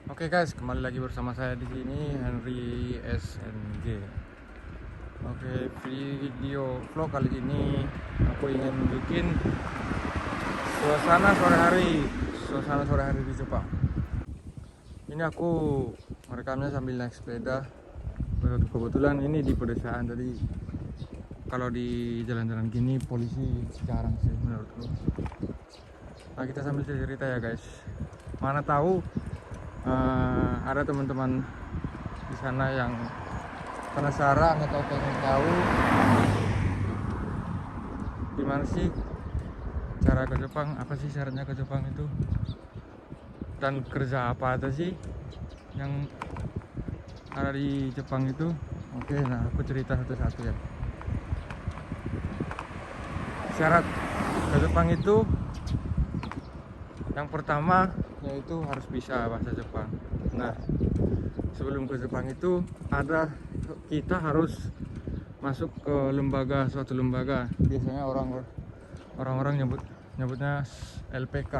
Oke guys, kembali lagi bersama saya di sini Henry SNG. Oke, video vlog kali ini aku ingin nunjukin suasana sore hari di Jepang. Ini aku merekamnya sambil naik sepeda. Kebetulan ini di pedesaan, jadi kalau di jalan-jalan gini polisi jarang sih menurutku. Nah, kita sambil cerita ya guys. Mana tahu ada teman-teman di sana yang penasaran atau pengen tahu gimana sih cara ke Jepang, apa sih syaratnya ke Jepang itu, dan kerja apa aja sih yang ada di Jepang itu. Oke, nah aku cerita satu-satu ya. Syarat ke Jepang itu yang pertama yaitu harus bisa bahasa Jepang. Nah, sebelum ke Jepang itu kita harus masuk ke suatu lembaga. Biasanya orang-orang nyebutnya LPK,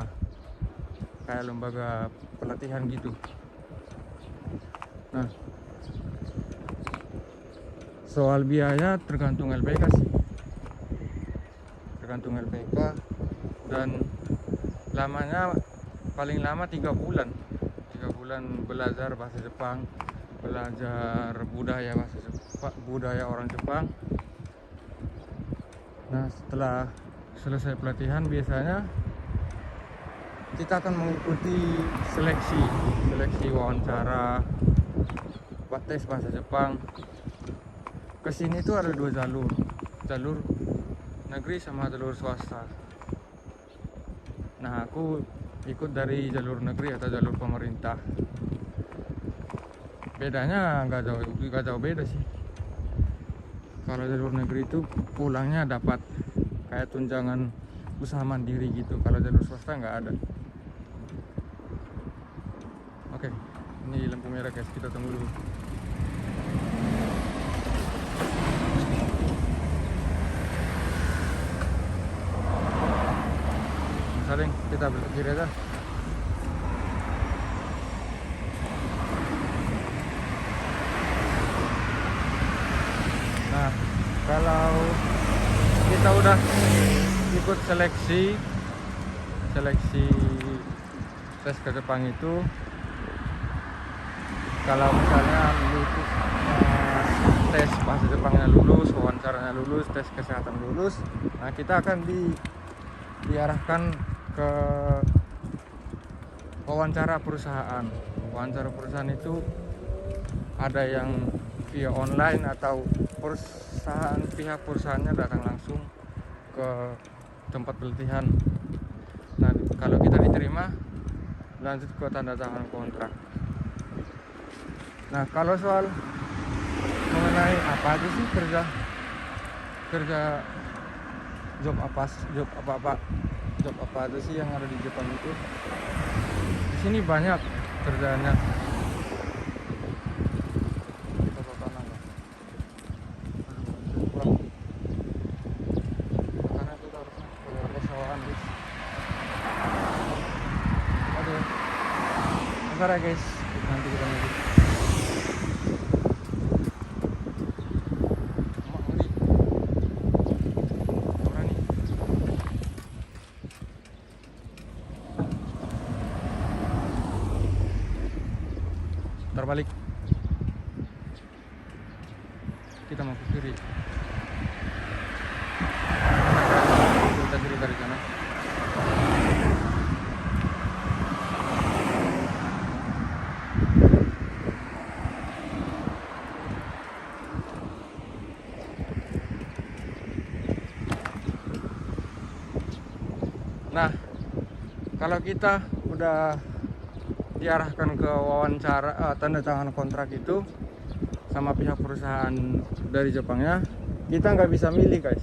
kayak lembaga pelatihan gitu. Nah, soal biaya tergantung LPK sih, dan lamanya paling lama 3 bulan belajar bahasa Jepang, belajar budaya orang Jepang. Nah, setelah selesai pelatihan biasanya kita akan mengikuti seleksi wawancara, tes bahasa Jepang. Kesini tuh ada 2 jalur negeri sama jalur swasta. Nah, aku ikut dari jalur negeri atau jalur pemerintah. Bedanya nggak jauh beda sih. Kalau jalur negeri itu pulangnya dapat kayak tunjangan usaha mandiri gitu. Kalau jalur swasta nggak ada. Oke, ini lampu merah guys, kita tunggu dulu. Saling kita belok kiri aja. Nah, kalau kita udah ikut seleksi tes ke Jepang itu, kalau misalnya tes bahasa Jepangnya lulus, wawancaranya lulus, tes kesehatan lulus, nah kita akan diarahkan ke wawancara perusahaan. Wawancara perusahaan itu ada yang via online atau pihak perusahaannya datang langsung ke tempat pelatihan. Nah, kalau kita diterima, lanjut ke tanda tangan kontrak. Nah, kalau soal mengenai apa aja sih kerja job apa aja sih yang ada di Jepang itu, di sini banyak kerjaannya. Kita ke kanan ya. Karena itu harusnya ada pesawahan guys. Aduh, bentar ya guys, nanti kita lanjut. Terbalik, kita mau ke kiri, kita kiri dari sana. Nah, kalau kita udah diarahkan ke wawancara, tanda tangan kontrak itu sama pihak perusahaan dari Jepangnya, kita nggak bisa milih guys,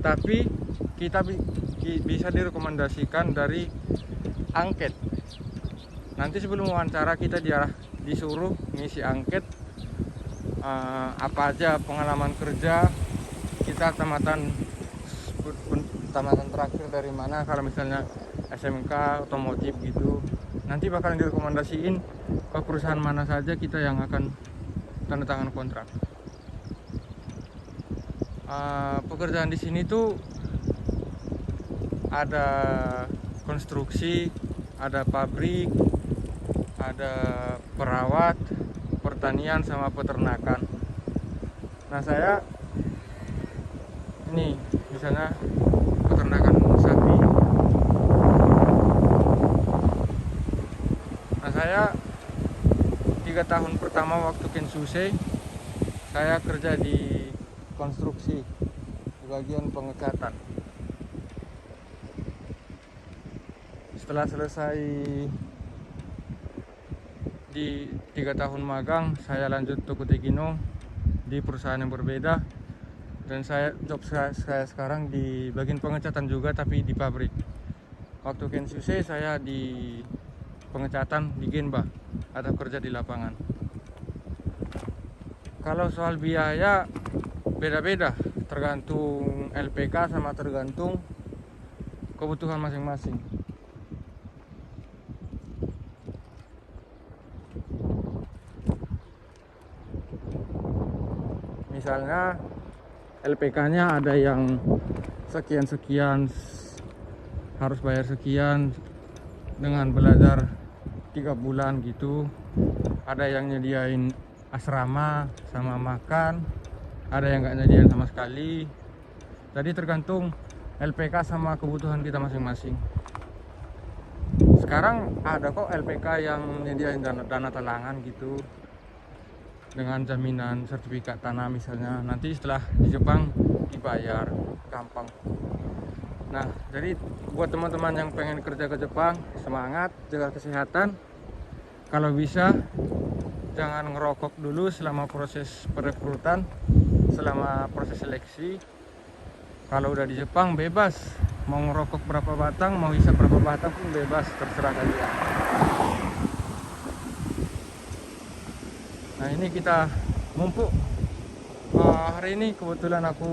tapi kita bisa direkomendasikan dari angket. Nanti sebelum wawancara kita disuruh ngisi angket, apa aja pengalaman kerja kita, tamatan terakhir dari mana. Kalau misalnya SMK otomotif gitu. Nanti bakalan direkomendasiin ke perusahaan mana saja kita yang akan tanda tangan kontrak. Pekerjaan di sini tuh ada konstruksi, ada pabrik, ada perawat, pertanian sama peternakan. Nah, saya ini misalnya peternakan sapi. Nah, saya 3 tahun pertama waktu Kensuse saya kerja di konstruksi di bagian pengecatan. Setelah selesai di 3 tahun magang, saya lanjut ke Kutekino di perusahaan yang berbeda, dan job saya sekarang di bagian pengecatan juga tapi di pabrik. Waktu Kensuse saya di pengecatan di Genba atau kerja di lapangan. Kalau soal biaya beda-beda, tergantung LPK sama tergantung kebutuhan masing-masing. Misalnya LPK-nya ada yang sekian-sekian, harus bayar sekian dengan belajar 3 bulan gitu. Ada yang nyediain asrama sama makan, ada yang nggak nyediain sama sekali. Jadi tergantung LPK sama kebutuhan kita masing-masing. Sekarang ada kok LPK yang nyediain dana talangan gitu, dengan jaminan sertifikat tanah misalnya. Nanti setelah di Jepang dibayar, gampang. Nah, jadi buat teman-teman yang pengen kerja ke Jepang, semangat, jaga kesehatan. Kalau bisa jangan ngerokok dulu selama proses perekrutan, selama proses seleksi. Kalau udah di Jepang bebas, mau ngerokok berapa batang, mau hisap berapa batang pun bebas, terserah kalian. Nah, ini kita mumpuk hari ini kebetulan aku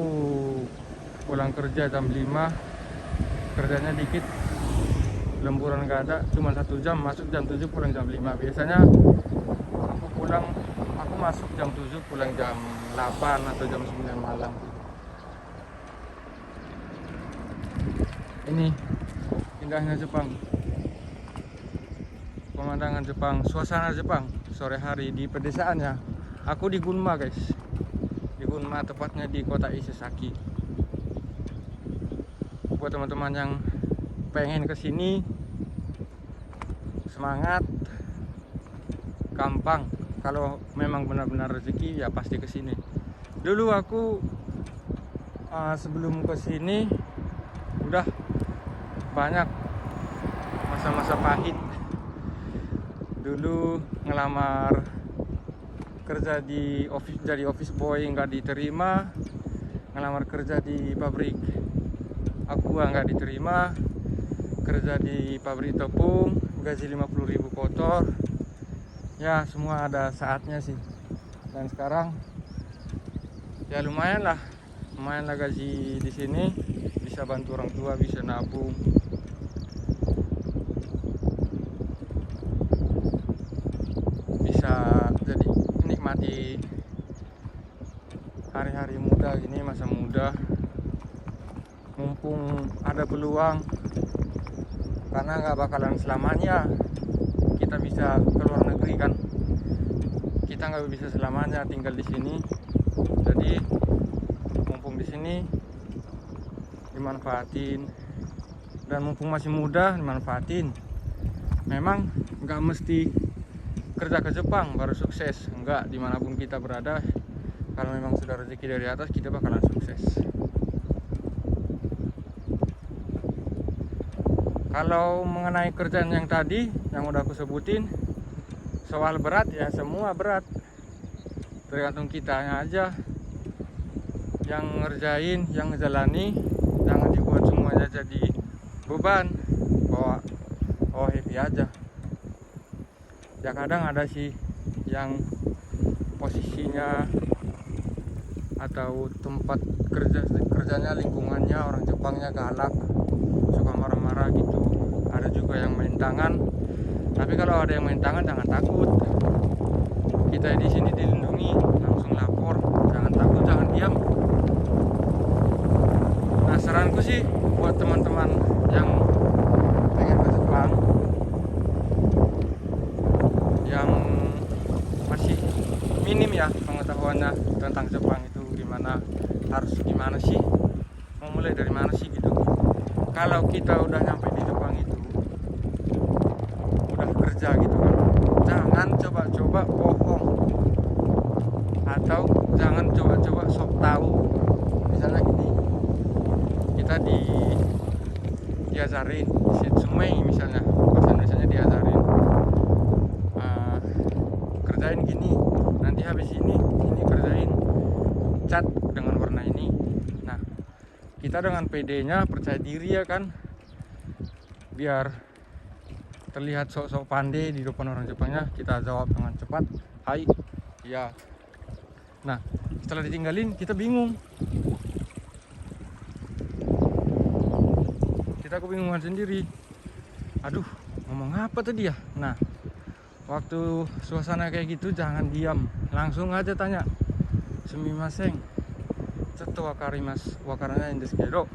pulang kerja jam 5, kerjanya dikit, lemburan gak ada, cuma 1 jam, masuk jam 7, pulang jam 5. Biasanya aku masuk jam 7, pulang jam 8 atau jam 9 malam. Ini indahnya Jepang, pemandangan Jepang, suasana Jepang sore hari di pedesaannya. Aku di Gunma guys, di Gunma, tepatnya di kota Isesaki. Buat teman-teman yang pengen kesini, semangat, gampang. Kalau memang benar-benar rezeki ya pasti kesini. Dulu aku sebelum kesini udah banyak masa-masa pahit. Dulu ngelamar kerja di office, jadi office boy nggak diterima. Ngelamar kerja di pabrik aqua nggak diterima. Kerja di pabrik tepung gaji 50.000 kotor. Ya, semua ada saatnya sih. Dan sekarang ya lumayan lah gaji di sini, bisa bantu orang tua, bisa nabung. Bisa jadi nikmati hari-hari muda gini, masa muda. Mumpung ada peluang, karena nggak bakalan selamanya kita bisa keluar negeri kan. Kita nggak bisa selamanya tinggal di sini. Jadi mumpung di sini dimanfaatin, dan mumpung masih muda dimanfaatin. Memang nggak mesti kerja ke Jepang baru sukses, enggak, dimanapun kita berada. Kalau memang sudah rezeki dari atas, kita bakalan sukses. Kalau mengenai kerjaan yang tadi yang udah aku sebutin, soal berat ya semua berat, tergantung kitanya aja yang ngerjain, yang ngejalani. Jangan dibuat semuanya jadi beban, bawa happy aja. Ya kadang ada sih yang posisinya atau tempat kerjanya, lingkungannya, orang Jepangnya galak, suka marah-marah gitu. ada juga yang main tangan. Tapi kalau ada yang main tangan jangan takut. Kita di sini dilindungi, langsung lapor. Jangan takut, jangan diam. Nah, saranku sih buat teman-teman yang pengen ke Jepang, yang masih minim ya pengetahuannya tentang Jepang itu gimana, harus gimana sih, mau mulai dari mana sih gitu. Kalau kita udah nyampe di Jepang itu, udah kerja gitu kan, jangan coba-coba bohong atau jangan coba-coba sok tahu. Misalnya gini, kita diajarin di Sumei misalnya, bahasa Indonesianya diajarin kerjain gini, nanti habis ini kerjain cat dengan warna ini. Nah, kita dengan PD-nya percaya diri ya kan, biar terlihat sok-sok pandai di depan orang Jepangnya, kita jawab dengan cepat, hai, ya. Nah, setelah ditinggalin kita bingung, kita kebingungan sendiri, aduh ngomong apa tadi ya. Nah, waktu suasana kayak gitu jangan diam, langsung aja tanya, sumimasen, ceto wakarana desu kedo.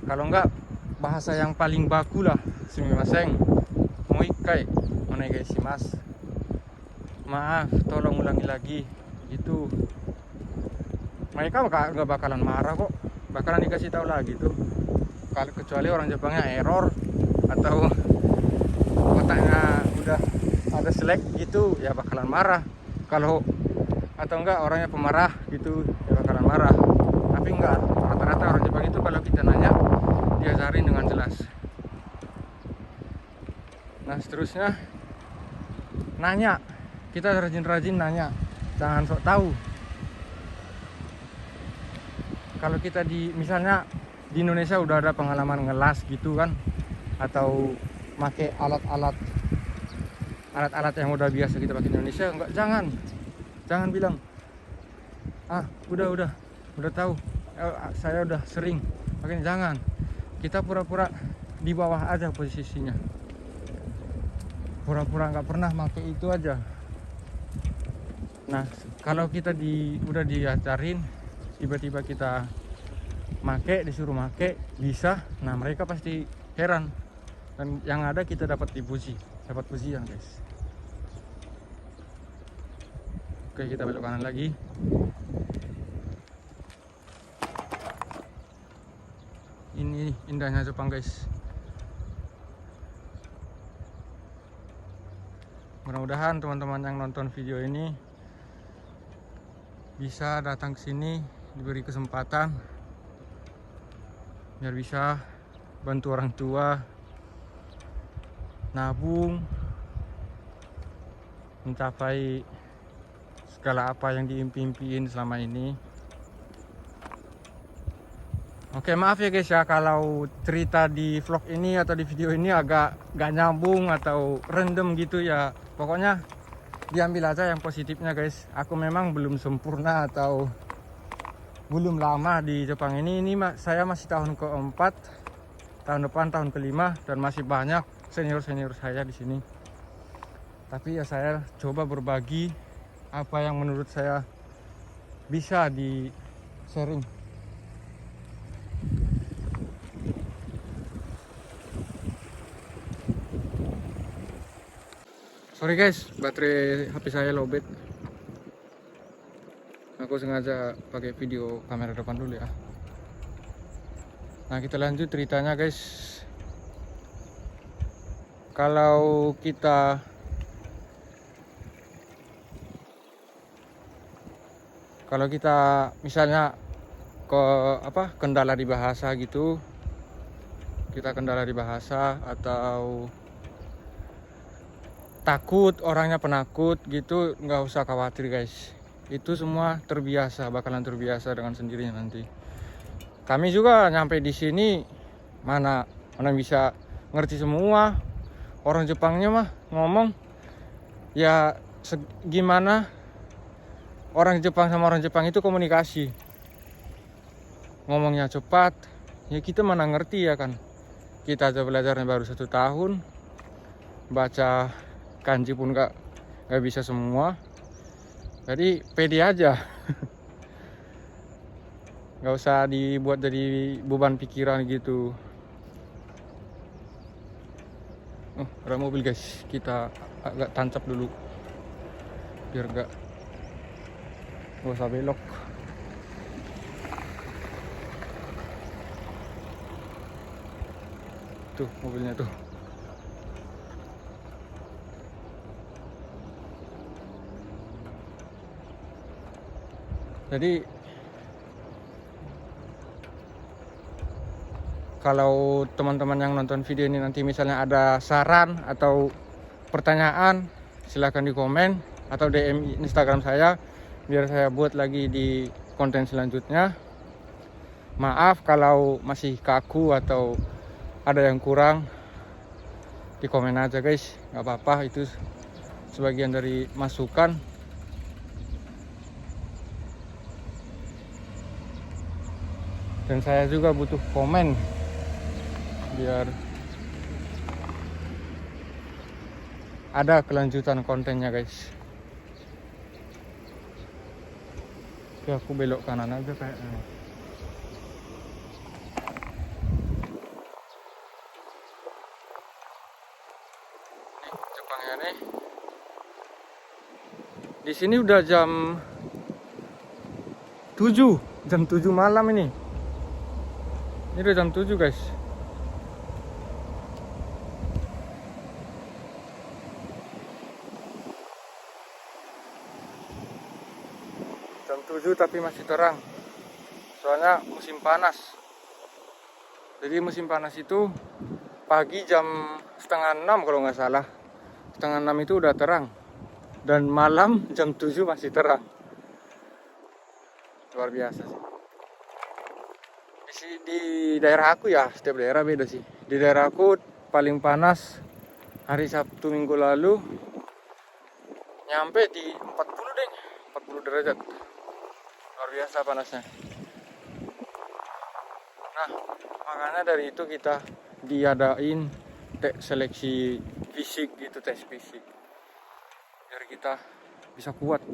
Kalau enggak, bahasa yang paling baku lah, sumimasen, mau ikai onegai shimasu, maaf tolong ulangi lagi. Itu mereka nggak bakalan marah kok, bakalan dikasih tahu lagi tuh. Kalau kecuali orang Jepangnya error atau otaknya udah ada selek gitu, ya bakalan marah. Kalau atau enggak orangnya pemarah gitu, ya bakalan marah. Tapi enggak, rata-rata orang Jepang itu kalau kita nanya diajarin dengan jelas. Nah, seterusnya nanya, kita rajin-rajin nanya, jangan sok tahu. Kalau kita misalnya di Indonesia udah ada pengalaman ngelas gitu kan, atau pakai alat-alat yang udah biasa kita pakai di Indonesia, enggak, jangan bilang udah tahu, saya udah sering. Makanya jangan, kita pura-pura di bawah aja posisinya, pura-pura nggak pernah pakai itu aja. Nah, kalau kita udah diajarin, tiba-tiba kita disuruh make bisa, nah mereka pasti heran, dan yang ada kita dapat pujian guys. Oke, kita belok kanan lagi. Ini indahnya Jepang guys. Mudah-mudahan teman-teman yang nonton video ini bisa datang ke sini, diberi kesempatan biar bisa bantu orang tua, nabung, mencapai segala apa yang diimpi-impiin selama ini. Oke, maaf ya guys ya kalau cerita di vlog ini atau di video ini agak gak nyambung atau random gitu ya. Pokoknya diambil aja yang positifnya guys. Aku memang belum sempurna atau belum lama di Jepang ini saya masih tahun keempat, tahun depan tahun kelima, dan masih banyak senior saya di sini. Tapi ya saya coba berbagi apa yang menurut saya bisa di sharing. Sorry guys, baterai HP saya lowbat. Aku sengaja pakai video kamera depan dulu ya. Nah, kita lanjut ceritanya guys. Kalau kita misalnya kendala di bahasa gitu, kita kendala di bahasa atau takut, orangnya penakut gitu, nggak usah khawatir guys. Itu semua bakalan terbiasa dengan sendirinya nanti. Kami juga nyampe di sini mana bisa ngerti semua. Orang Jepangnya mah ngomong ya gimana orang Jepang sama orang Jepang itu komunikasi. Ngomongnya cepat, ya kita mana ngerti ya kan. kita aja belajarnya baru 1 tahun, baca kanji pun gak bisa semua. Jadi pede aja. Gak usah dibuat jadi beban pikiran gitu. Ada mobil guys, kita agak tancap dulu biar gak usah belok. Tuh mobilnya tuh. Jadi kalau teman-teman yang nonton video ini nanti misalnya ada saran atau pertanyaan, silahkan di komen atau DM Instagram saya biar saya buat lagi di konten selanjutnya. Maaf kalau masih kaku atau ada yang kurang, di komen aja guys, nggak apa-apa, itu sebagian dari masukan. Dan saya juga butuh komen biar ada kelanjutan kontennya guys. Oke, aku belok kanan aja kayaknya. Nih Jepangnya nih. Di sini udah jam 7 malam ini. Ini udah jam 7 guys. Jam 7 tapi masih terang. Soalnya musim panas. Jadi musim panas itu pagi jam 5:30 kalau nggak salah. 5:30 itu udah terang. Dan malam jam 7 masih terang. Luar biasa sih. Di daerah aku ya, setiap daerah beda sih. Di daerah aku paling panas hari Sabtu minggu lalu nyampe di 40 derajat. Luar biasa panasnya. Nah, makanya dari itu kita diadain seleksi fisik gitu, tes fisik. Biar kita bisa kuat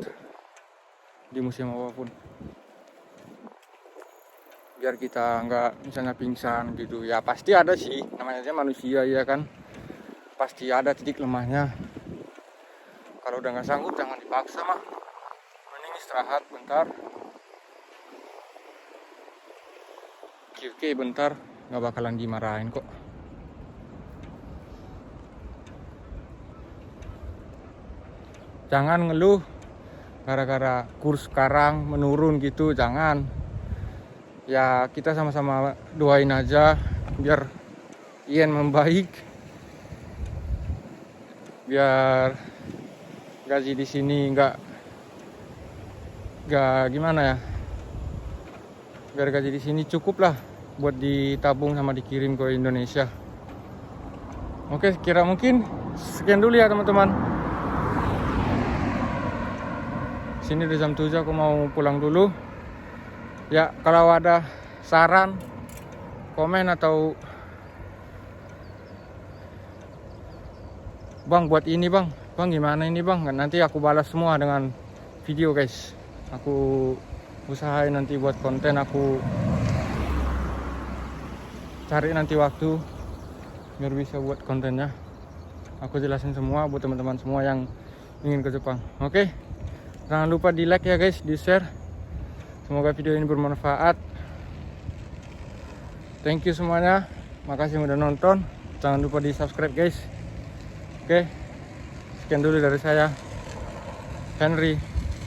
di musim apapun. Biar kita nggak misalnya pingsan gitu. Ya pasti ada sih, namanya aja manusia ya kan, pasti ada titik lemahnya. Kalau udah nggak sanggup jangan dipaksa mah, mending istirahat bentar, oke bentar, nggak bakalan dimarahin kok. Jangan ngeluh gara-gara kurs sekarang menurun gitu, jangan. Ya kita sama-sama doain aja biar yen membaik, biar gaji di sini nggak gimana ya, biar gaji di sini cukup lah buat ditabung sama dikirim ke Indonesia. Oke, kira mungkin sekian dulu ya teman-teman. Sini udah jam 7, aku mau pulang dulu. Ya, kalau ada saran, komen atau Bang buat ini bang gimana ini bang, nanti aku balas semua dengan video guys. Aku usahain nanti buat konten, aku cari nanti waktu biar bisa buat kontennya. Aku jelasin semua buat teman-teman semua yang ingin ke Jepang. Oke, jangan lupa di like ya guys, di share. Semoga video ini bermanfaat. Thank you semuanya. Makasih udah nonton. Jangan lupa di subscribe guys. Oke, sekian dulu dari saya, Henry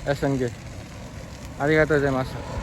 SNG. Arigatou gozaimasu.